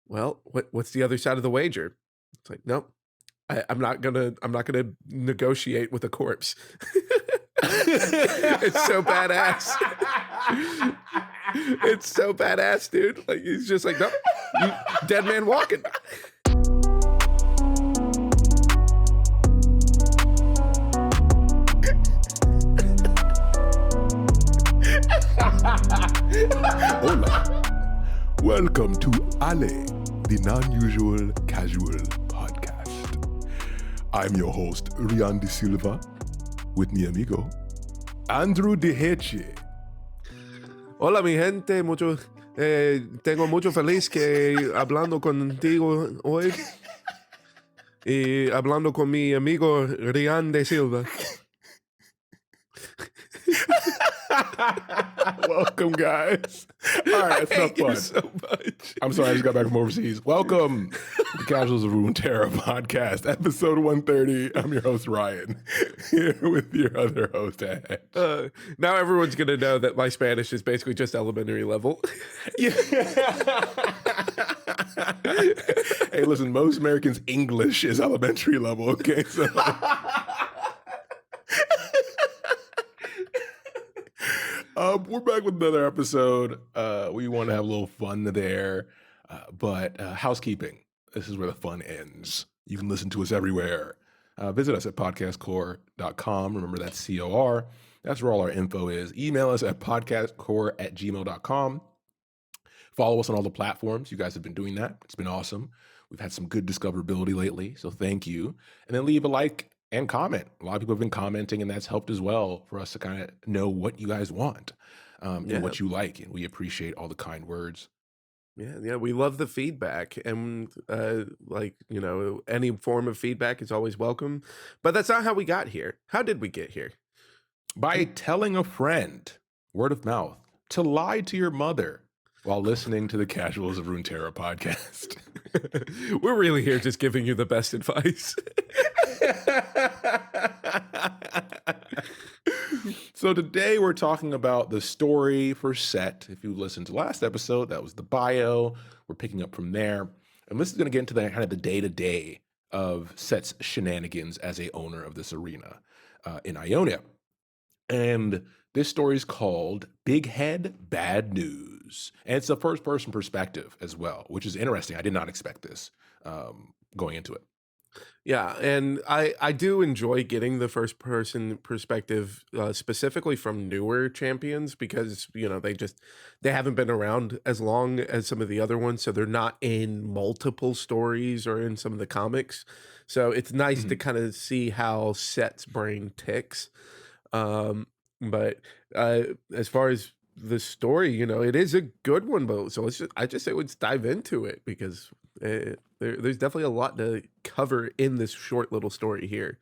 well, what's the other side of the wager? It's like, nope, I'm not gonna negotiate with a corpse. It's so badass. It's so badass, dude. Like he's just like, nope, you dead man walking. Hola. Welcome to Ale, the non-usual casual podcast. I'm your host, Rian De Silva, with mi amigo, Andrew De Heche. Hola, mi gente, tengo mucho feliz que hablando contigo hoy y hablando con mi amigo Rian de Silva. Welcome, guys. All right, that's enough fun. So much. I'm sorry, I just got back from overseas. Welcome to the Casuals of Runeterra podcast, episode 130. I'm your host, Ryan, here with your other host, Ed. Now everyone's going to know that my Spanish is basically just elementary level. Yeah. Hey, listen, most Americans' English is elementary level, okay? So... we're back with another episode. We want to have a little fun there, but housekeeping. This is where the fun ends. You can listen to us everywhere. Visit us at podcastcore.com. Remember, that's C-O-R. That's where all our info is. Email us at podcastcore@gmail.com. Follow us on all the platforms. You guys have been doing that. It's been awesome. We've had some good discoverability lately, so thank you. And then leave a like and comment. A lot of people have been commenting, and that's helped as well for us to kind of know what you guys want and what you like. And we appreciate all the kind words. Yeah, we love the feedback, and any form of feedback is always welcome. But that's not how we got here. How did we get here? By telling a friend, word of mouth, to lie to your mother while listening to the Casuals of Runeterra podcast. We're really here just giving you the best advice. So today we're talking about the story for Sett. If you listened to last episode, that was the bio. We're picking up from there. And this is going to get into the kind of the day-to-day of Sett's shenanigans as a owner of this arena in Ionia. And this story is called Big Head, Bad News. And it's a first-person perspective as well, which is interesting. I did not expect this going into it. Yeah, and I do enjoy getting the first person perspective, specifically from newer champions, because they haven't been around as long as some of the other ones, so they're not in multiple stories or in some of the comics. So it's nice to kind of see how Sett's brain ticks. But as far as the story, it is a good one, but so I just say let's dive into it, because there's definitely a lot to cover in this short little story here.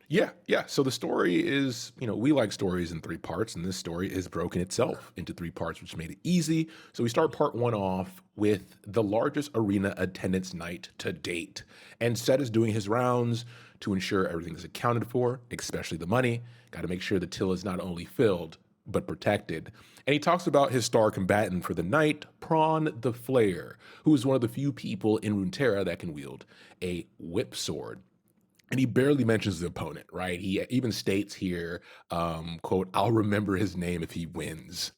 Yeah. So the story is, we like stories in 3 parts, and this story is broken itself into 3 parts, which made it easy. So we start part 1 off with the largest arena attendance night to date. And Sett is doing his rounds to ensure everything is accounted for, especially the money. Got to make sure the till is not only filled, but protected. And he talks about his star combatant for the night, Prawn the Flayer, who is one of the few people in Runeterra that can wield a whip sword. And he barely mentions the opponent, right? He even states here, quote, "I'll remember his name if he wins."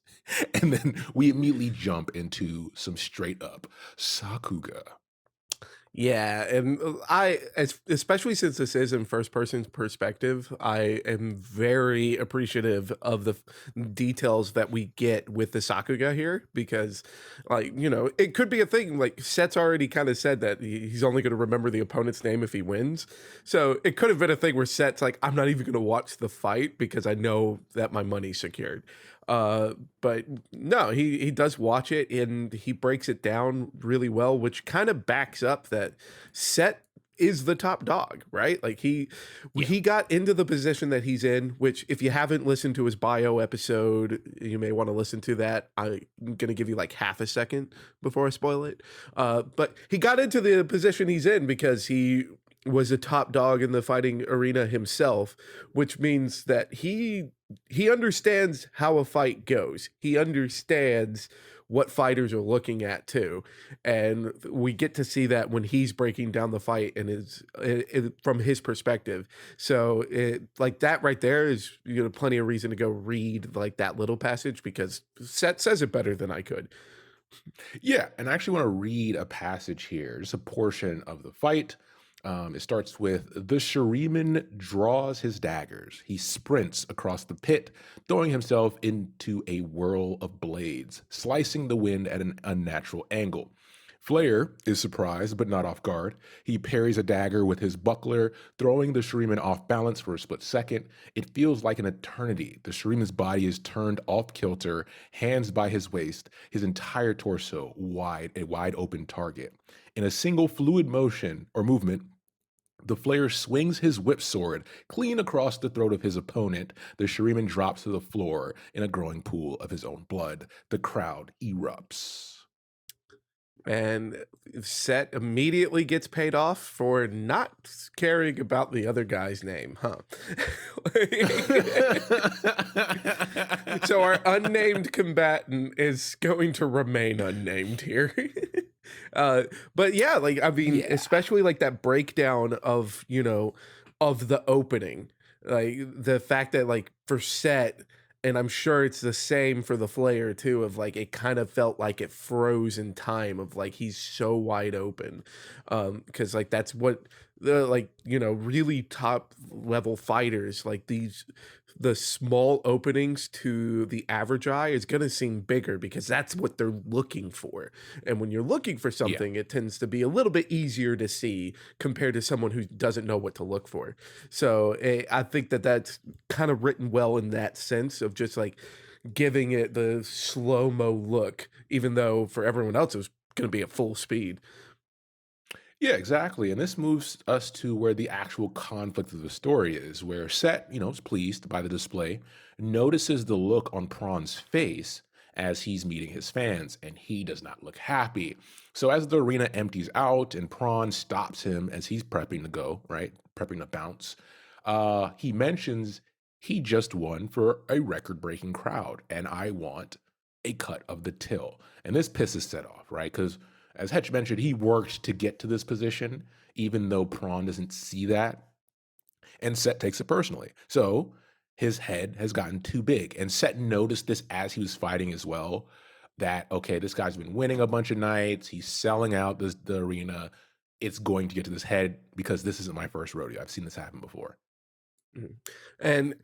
And then we immediately jump into some straight up Sakuga. Yeah, and especially since this is in first person's perspective, I am very appreciative of the details that we get with the Sakuga here, because it could be a thing. Like, Sett's already kind of said that he's only going to remember the opponent's name if he wins. So it could have been a thing where Sett's like, I'm not even going to watch the fight because I know that my money's secured. But no, he does watch it, and he breaks it down really well, which kind of backs up that Sett is the top dog, right? Like he got into the position that he's in, which if you haven't listened to his bio episode, you may want to listen to that. I'm going to give you like half a second before I spoil it. But he got into the position he's in because he was a top dog in the fighting arena himself, which means that he understands how a fight goes. He understands what fighters are looking at too, and we get to see that when he's breaking down the fight and from his perspective. So it like that right there is plenty of reason to go read like that little passage because Seth says it better than I could. Yeah, and I actually want to read a passage here, just a portion of the fight. It starts with the Shuriman draws his daggers. He sprints across the pit, throwing himself into a whirl of blades, slicing the wind at an unnatural angle. Flair is surprised but not off guard. He parries a dagger with his buckler, throwing the Shuriman off balance for a split second. It feels like an eternity. The Shuriman's body is turned off kilter, hands by his waist, his entire torso a wide open target. In a single fluid motion or movement, the Flair swings his whip sword clean across the throat of his opponent. The Shuriman drops to the floor in a growing pool of his own blood. The crowd erupts. And Set immediately gets paid off for not caring about the other guy's name, huh? So our unnamed combatant is going to remain unnamed here. But yeah, like I mean, Yeah. especially like that breakdown of of the opening, like the fact that like for Set, and I'm sure it's the same for the Flair too, of like it kind of felt like it froze in time of like he's so wide open. Because like that's what the like, really top level fighters, like the small openings to the average eye is gonna seem bigger because that's what they're looking for. And when you're looking for Yeah. something, it tends to be a little bit easier to see compared to someone who doesn't know what to look for. So I think that that's kind of written well in that sense of just like giving it the slow mo look, even though for everyone else it was going to be at full speed. Yeah, exactly. And this moves us to where the actual conflict of the story is, where Set, is pleased by the display, notices the look on Prawn's face as he's meeting his fans, and he does not look happy. So as the arena empties out and Prawn stops him as he's prepping to go, right? Prepping to bounce, he mentions he just won for a record-breaking crowd, and I want a cut of the till. And this pisses Set off, right? Because as Hetch mentioned, he worked to get to this position, even though Prawn doesn't see that. And Set takes it personally. So his head has gotten too big. And Set noticed this as he was fighting as well. That, okay, this guy's been winning a bunch of nights. He's selling out the arena. It's going to get to this head because this isn't my first rodeo. I've seen this happen before. Mhm. And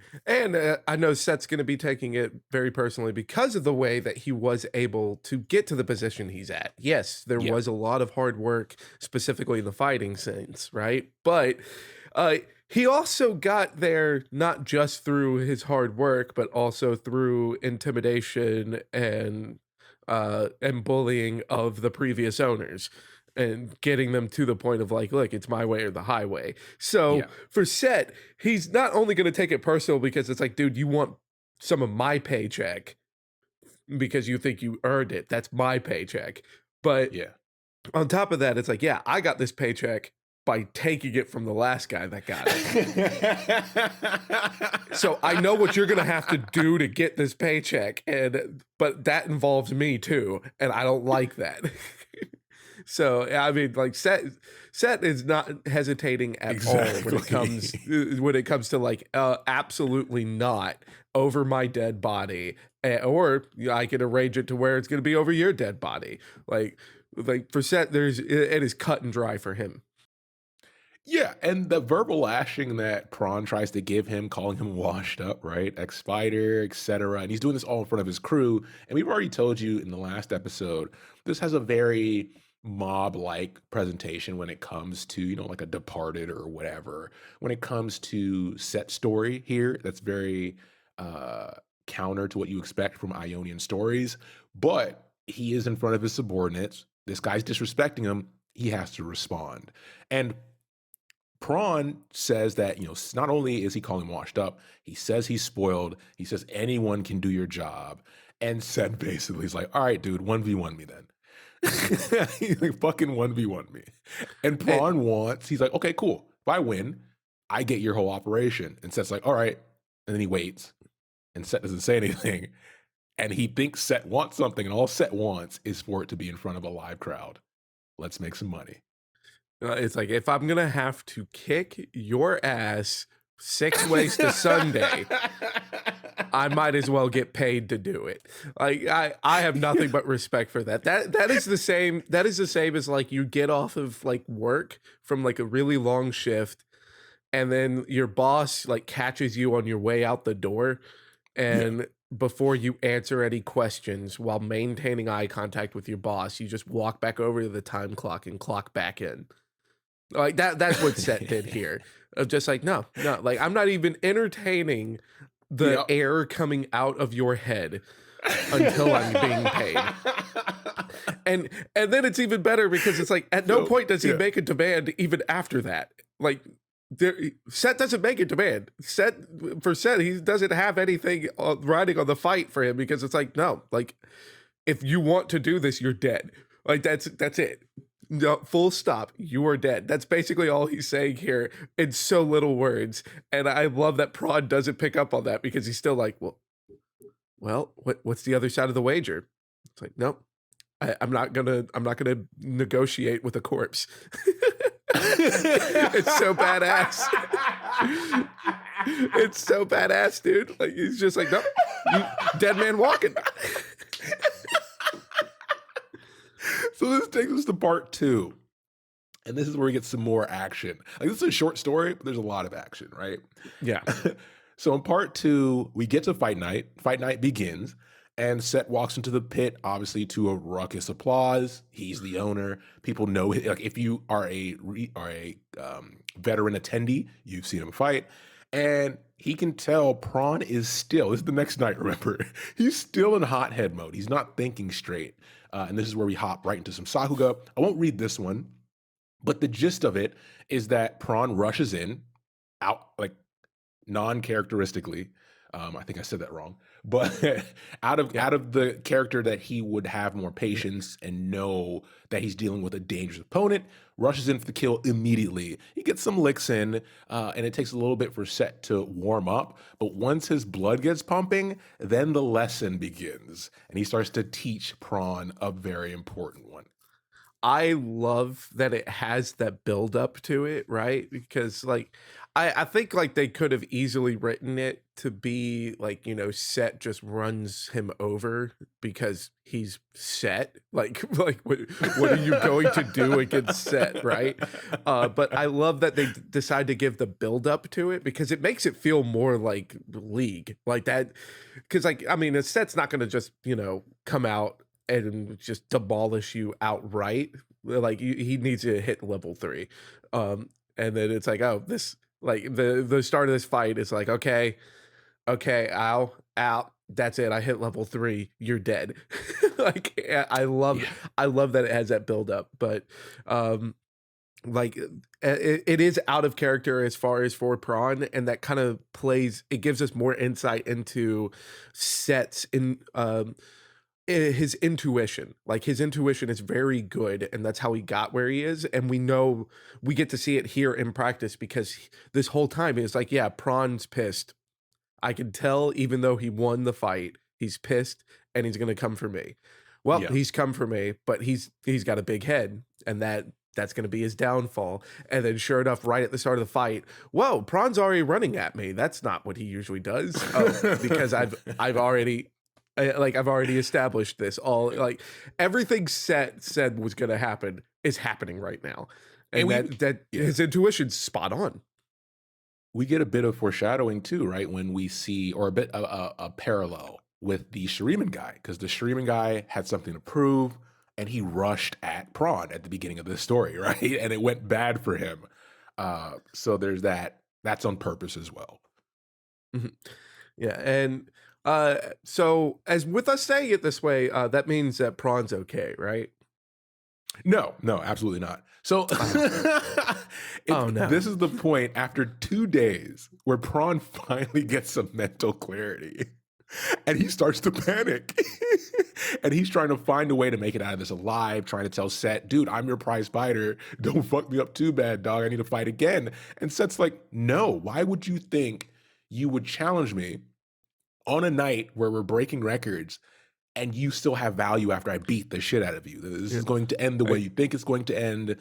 I know Seth's going to be taking it very personally because of the way that he was able to get to the position he's at. Yes, there Yeah. was a lot of hard work, specifically in the fighting sense, right? But uh, he also got there not just through his hard work, but also through intimidation and bullying of the previous owners. And getting them to the point of like, look, it's my way or the highway. So Yeah. for Set, he's not only going to take it personal because it's like, dude, you want some of my paycheck because you think you earned it. That's my paycheck. But Yeah. on top of that, it's like, yeah, I got this paycheck by taking it from the last guy that got it. So I know what you're going to have to do to get this paycheck. But that involves me too. And I don't like that. So I mean, like Set is not hesitating at all when it comes to like absolutely not over my dead body, or I can arrange it to where it's going to be over your dead body. Like for Set, it is cut and dry for him. Yeah, and the verbal lashing that Prawn tries to give him, calling him washed up, right? Ex-fighter, etc. And he's doing this all in front of his crew. And we've already told you in the last episode, this has a very mob-like presentation when it comes to, like a Departed or whatever. When it comes to Set story here, that's very uh counter to what you expect from Ionian stories. But he is in front of his subordinates. This guy's disrespecting him. He has to respond. And Prawn says that, not only is he calling him washed up, he says he's spoiled. He says anyone can do your job. And said basically, he's like, all right, dude, 1v1 me then. He's like, fucking 1v1 me. And And, he's like, okay, cool. If I win, I get your whole operation. And Seth's like, all right. And then he waits. And Seth doesn't say anything. and he thinks Sett wants something, and all Sett wants is for it to be in front of a live crowd. Let's make some money. It's like, "If I'm gonna have to kick your ass 6 ways to Sunday, I might as well get paid to do it." Like, I have nothing but respect for that. That is the same as, like, you get off of, like, work from, like, a really long shift, and then your boss, like, catches you on your way out the door, Yeah. and before you answer any questions while maintaining eye contact with your boss, you just walk back over to the time clock and clock back in. Like, that's what Set did here. Of just like, "No, no, like, I'm not even entertaining the Yep. air coming out of your head until I'm being paid." And then it's even better because it's like, at no So, point does he yeah. make a demand even after that. Like, there Set doesn't make a demand. Set, he doesn't have anything, riding on the fight for him because it's like, "No, like, if you want to do this, you're dead." Like, that's it. No, full stop. You are dead. That's basically all he's saying here in so little words. And I love that Prawn doesn't pick up on that because he's still like, well, what's the other side of the wager? It's like, nope. I'm not gonna negotiate with a corpse. It's so badass. It's so badass, dude. Like, he's just like, nope, you dead man walking. So this takes us to part 2, and this is where we get some more action. Like, this is a short story, but there's a lot of action, right? Yeah. So in part 2, we get to fight night. Fight night begins, and Sett walks into the pit, obviously to a raucous applause. He's the owner. People know like if you are a veteran attendee, you've seen him fight, and he can tell Prawn is still. This is the next night. Remember, he's still in hothead mode. He's not thinking straight, and this is where we hop right into some Sakuga. I won't read this one, but the gist of it is that Prawn rushes in, out like non-characteristically. I think I said that wrong, but Yeah. out of the character that he would have more patience and know that he's dealing with a dangerous opponent, rushes in for the kill immediately. He gets some licks in, and it takes a little bit for Sett to warm up. But once his blood gets pumping, then the lesson begins, and he starts to teach Prawn a very important one. I love that it has that build up to it, right? Because like I think like they could have easily written it to be like, Set just runs him over because he's Set. Like like what are you going to do against Set, right? But I love that they decide to give the build up to it because it makes it feel more like League. Like that because like I mean, Set's not gonna just, come out and just demolish you outright. Like he needs to hit level 3. And then it's like, oh, this like the start of this fight is like, okay, okay, ow, ow, that's it. I hit level 3. You're dead. Like Yeah. I love that it has that build up, but um like it is out of character as far as for Prawn, and that kind of plays it gives us more insight into sets in his intuition. Like his intuition is very good, and that's how he got where he is. And we know we get to see it here in practice because this whole time he's like, yeah, Prawn's pissed. I can tell, even though he won the fight, he's pissed and he's gonna come for me. Well, Yeah. he's come for me, but he's got a big head, and that's gonna be his downfall. And then sure enough, right at the start of the fight, whoa, Prawn's already running at me. That's not what he usually does. Oh, because I've already I've already established this. All like everything Set said was gonna happen is happening right now. And And we that yeah. his intuition's spot on. We get a bit of foreshadowing too, right? When we see, or a bit a parallel with the Shuriman guy, because the Shuriman guy had something to prove, and he rushed at Prawn at the beginning of this story, right? And it went bad for him. So there's that. That's on purpose as well. Mhm. Yeah, and so as with us saying it this way, that means that Prawn's okay, right? No, no, absolutely not. So Oh, oh this no. is the point after 2 days where Prawn finally gets some mental clarity. And he starts to panic. And he's trying to find a way to make it out of this alive, trying to tell Sett, dude, I'm your prize fighter. Don't fuck me up too bad, dog. I need to fight again. And Sett's like, no, why would you think you would challenge me on a night where we're breaking records and you still have value after I beat the shit out of you. This Yeah. is going to end the way I you think it's going to end.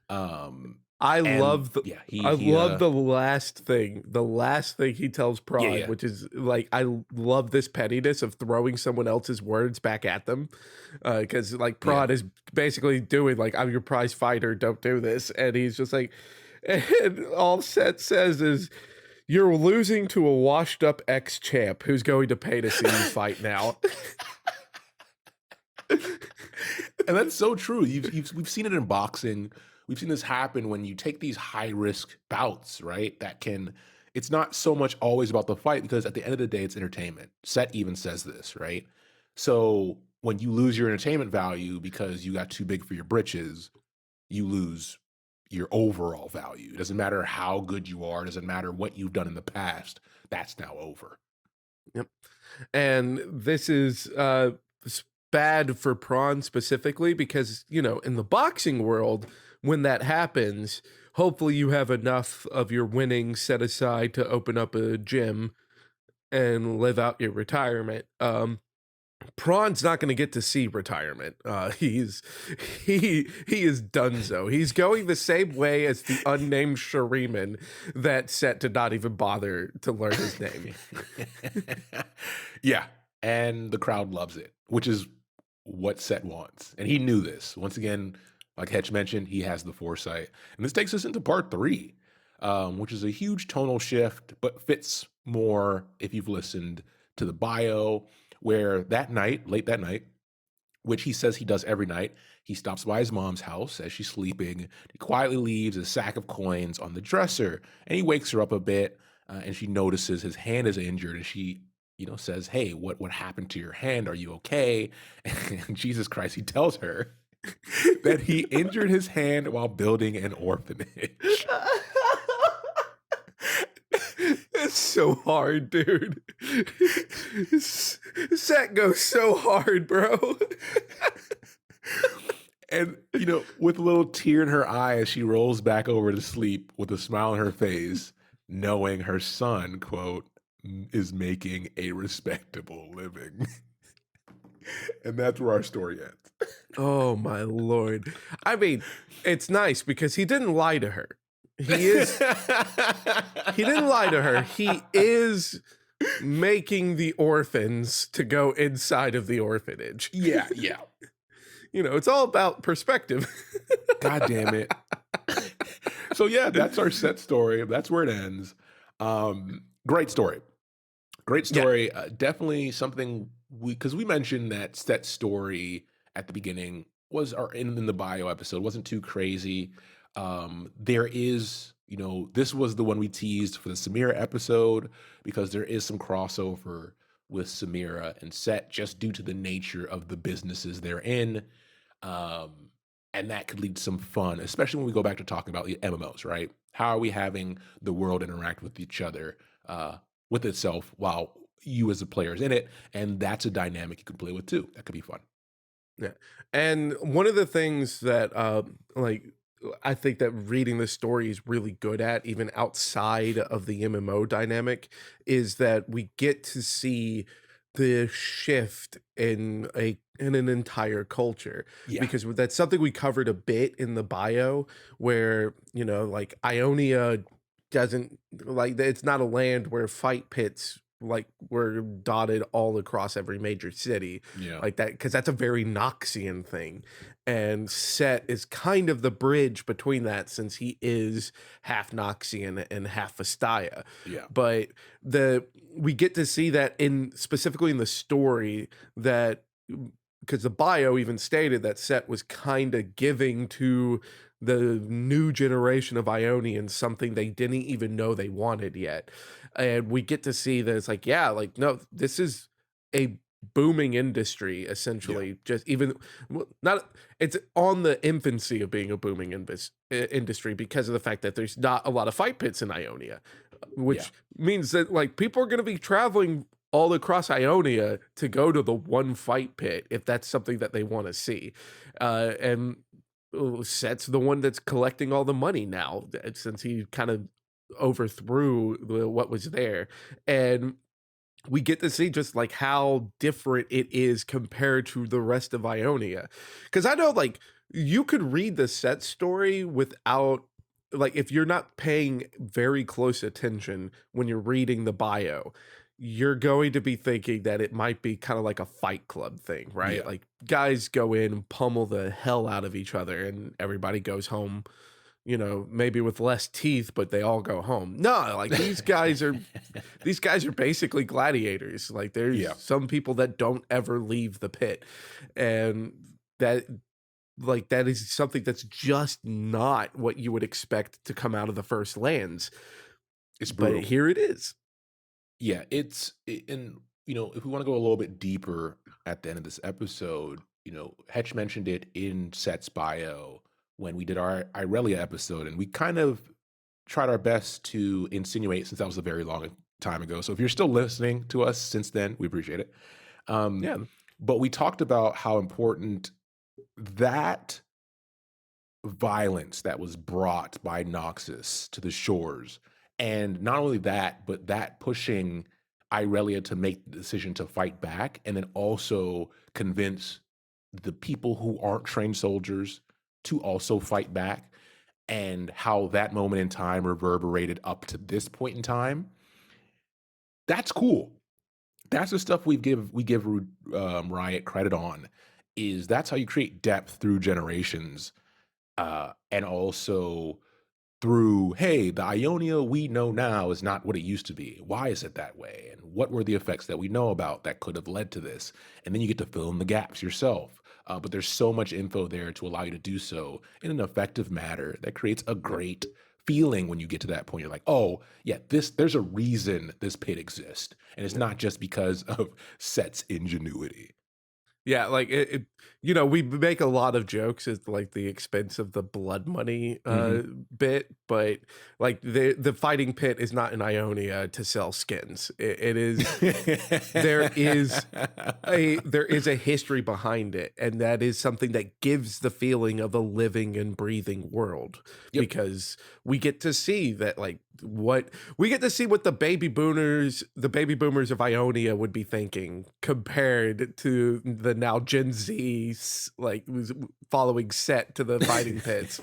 Um, I and love the yeah, I love the last thing he tells yeah, Prawn, yeah, which is like love this pettiness of throwing someone else's words back at them, because like yeah. Prawn is basically doing like I'm your prize fighter, don't do this, and he's just like, and all Seth says is you're losing to a washed up ex champ who's going to pay to see you fight now. And that's so true. We've seen it in boxing. We've seen this happen when you take these high risk bouts, right? That can it's not so much always about the fight because at the end of the day, it's entertainment. Set even says this, right? So when you lose your entertainment value because you got too big for your britches, you lose your overall value. It doesn't matter how good you are, it doesn't matter what you've done in the past. That's now over. Yep. And this is bad for Prawn specifically because, in the boxing world, when that happens, hopefully you have enough of your winnings set aside to open up a gym and live out your retirement. Prawn's not going to get to see retirement. He is donezo. He's going the same way as the unnamed Shuriman that Set did not even bother to learn his name. Yeah, and the crowd loves it, which is what Set wants. And he knew this. Once again, like Hetch mentioned, he has the foresight. And this takes us into part three, which is a huge tonal shift, but fits more if you've listened to the bio, where that night, late that night, which he says he does every night. He stops by his mom's house as she's sleeping. He quietly leaves a sack of coins on the dresser, and he wakes her up a bit. And she notices his hand is injured, and she, says, "Hey, what happened to your hand? Are you okay?" And Jesus Christ, he tells her that he injured his hand while building an orphanage. It's so hard, dude. Set goes so hard, bro. And, with a little tear in her eye as she rolls back over to sleep with a smile on her face, knowing her son, quote, is making a respectable living. And that's where our story ends. Oh my lord. I mean, it's nice because he didn't lie to her. He didn't lie to her. He is making the orphans to go inside of the orphanage. Yeah, yeah. It's all about perspective. God damn it. So yeah, that's our Set story. That's where it ends. Great story. Great Yeah. story. Definitely something because we mentioned that Set story at the beginning was or in the bio episode wasn't too crazy. There is, this was the one we teased for the Samira episode because there is some crossover with Samira and Set just due to the nature of the businesses they're in. Um, and that could lead to some fun, especially when we go back to talking about the MMOs, right? How are we having the world interact with each other, with itself, while you as a player is in it? And that's a dynamic you can play with too. That could be fun. Yeah. And one of the things that like I think that reading the story is really good at, even outside of the MMO dynamic, is that we get to see the shift in an entire culture Yeah, because that's something we covered a bit in the bio where like Ionia doesn't like it's not a land where fight pits like were dotted all across every major city yeah, like that because that's a very Noxian thing. And Set is kind of the bridge between that since he is half Noxian and half Vastaya. yeah, But the we get to see that in specifically in the story that because the bio even stated that Set was kind of giving to the new generation of Ionians something they didn't even know they wanted yet. And we get to see that it's like, yeah, like, no, this is a booming industry, yeah, essentially. Just even not, it's on the infancy of being a booming industry because of the fact that there's not a lot of fight pits in Ionia, yeah, which means that like people are going to be traveling all across Ionia to go to the one fight pit if that's something that they want to see. And Set's the one that's collecting all the money now since he kind of overthrew what was there. And we get to see just like how different it is compared to the rest of Ionia. Because I know like you could read the set story without like if you're not paying very close attention when you're reading the bio, you're going to be thinking that it might be kind of like a fight club thing, right? Yeah. Like guys go in and pummel the hell out of each other and everybody goes home, maybe with less teeth, but they all go home. No, like these guys are basically gladiators. Like there's Yeah. some people that don't ever leave the pit. And that that is something that's just not what you would expect to come out of the first lands. It's But brutal. here it is. Yeah, and if we want to go a little bit deeper at the end of this episode, Hetch mentioned it in Sett's bio when we did our Irelia episode, and we kind of tried our best to insinuate since that was a very long time ago. So if you're still listening to us since then, we appreciate it. Um, Yeah. but we talked about how important that violence that was brought by Noxus to the shores. And not only that, but that pushing Irelia to make the decision to fight back and then also convince the people who aren't trained soldiers to also fight back, and how that moment in time reverberated up to this point in time. That's cool. That's the stuff we give Riot credit on. Is that's how you create depth through generations, and also through, hey, the Ionia we know now is not what it used to be. Why is it that way? And what were the effects that we know about that could have led to this? And then you get to fill in the gaps yourself. But there's so much info there to allow you to do so in an effective manner that creates a great feeling when you get to that point. You're like, oh, yeah, there's a reason this pit exists. And it's not just because of Sett's ingenuity. Yeah, like we make a lot of jokes at like the expense of the blood money Hmm. bit, but like the fighting pit is not in Ionia to sell skins. It is there is there is a history behind it, and that is something that gives the feeling of a living and breathing world, Yep. because we get to see that what we get to see what the baby boomers of Ionia would be thinking compared to the now Gen Z who's following Set to the fighting pits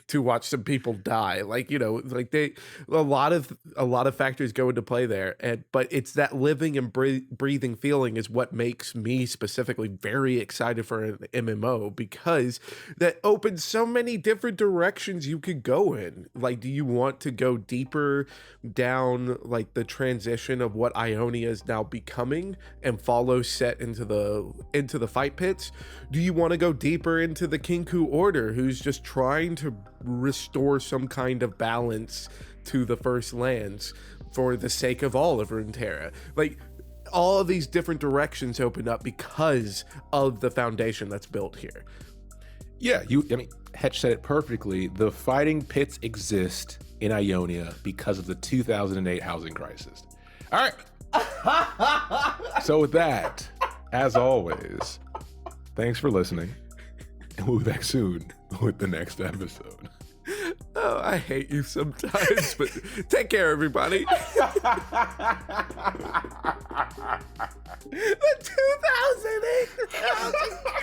to watch some people die. Like they a lot of factors go into play there, but it's that living and breathing feeling is what makes me specifically very excited for an MMO, because that opens so many different directions you could go in. Like, do you want to go deeper down like the transition of what Ionia is now becoming and follow Set into the fight pits? Do you want to go deeper into the Kinku Order, who's just trying to restore some kind of balance to the First Lands for the sake of all of Runeterra? Like, all of these different directions open up because of the foundation that's built here. Yeah, I mean, Hetch said it perfectly. The fighting pits exist in Ionia because of the 2008 housing crisis. All right. So with that, as always, thanks for listening, and we'll be back soon with the next episode. Oh, I hate you sometimes, but take care, everybody. The 2008